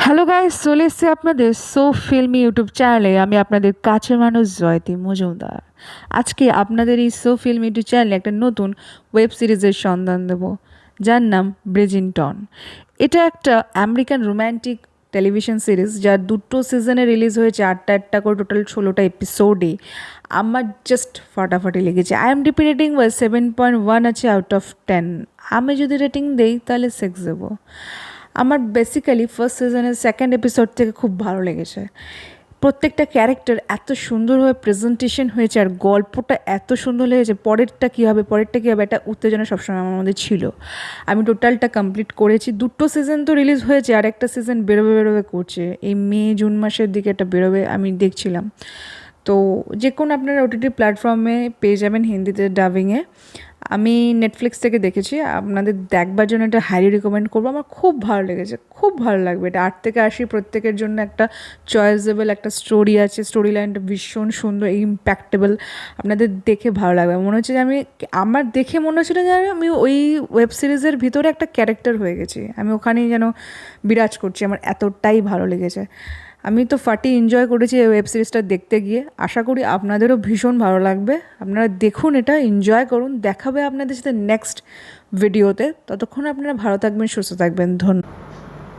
Hello guys, চলে এসেছি আপনাদের সো ফিল্মি ইউটিউব চ্যানেলে। আমি আপনাদের কাছের মানুষ জয়তী মজুমদার। আজকে আপনাদের এই সো ফিল্ম ইউটিউব চ্যানেলে একটা নতুন ওয়েব সিরিজের সন্ধান দেব, যার নাম ব্রিজিংটন। এটা একটা আমেরিকান রোম্যান্টিক টেলিভিশন সিরিজ, যার দুটো সিজনে রিলিজ হয়েছে, আটটা আটটা করে টোটাল 16টা এপিসোডে। আমার জাস্ট ফাটাফাটি লেগেছে। IMDb রেটিং 7.1 আছে আউট অফ 10। আমি যদি রেটিং দেই তাহলে 6 দেবো। আমার বেসিক্যালি ফার্স্ট সিজনের সেকেন্ড এপিসোড থেকে খুব ভালো লেগেছে। প্রত্যেকটা ক্যারেক্টার এত সুন্দরভাবে প্রেজেন্টেশন হয়েছে, আর গল্পটা এত সুন্দর লেগেছে। পরেরটা কী হবে, একটা উত্তেজনা সবসময় আমার মধ্যে ছিল। আমি টোটালটা কমপ্লিট করেছি। দুটো সিজন তো রিলিজ হয়েছে, আর একটা সিজন বেরোবে করছে। এই মে জুন মাসের দিকে এটা বেরোবে আমি দেখছিলাম। তো যে কোনো আপনারা OTT প্ল্যাটফর্মে পেয়ে যাবেন হিন্দিতে ডাবিংয়ে। আমি নেটফ্লিক্স থেকে দেখেছি। আপনাদের দেখবার জন্য এটা হাইলি রিকমেন্ড করবো। আমার খুব ভালো লেগেছে, খুব ভালো লাগবে। এটা 8 থেকে 80 প্রত্যেকের জন্য একটা চয়েসেবল একটা স্টোরি আছে। স্টোরি লাইনটা ভীষণ সুন্দর, ইম্প্যাক্টেবল। আপনাদের দেখে ভালো লাগবে। মনে হচ্ছে যে আমার দেখে মনে হচ্ছিল যে আমি ওই ওয়েব সিরিজের ভিতরে একটা ক্যারেক্টার হয়ে গেছি, আমি ওখানেই যেন বিরাজ করছি। আমার এতটাই ভালো লেগেছে। আমি তো ফাটি এনজয় করেছি এই ওয়েব সিরিজটা দেখতে গিয়ে। আশা করি আপনাদেরও ভীষণ ভালো লাগবে। আপনারা দেখুন, এটা এনজয় করুন। দেখাবে আপনাদের সাথে নেক্সট ভিডিওতে। ততক্ষণ আপনারা ভালো থাকবেন, সুস্থ থাকবেন। ধন্যবাদ।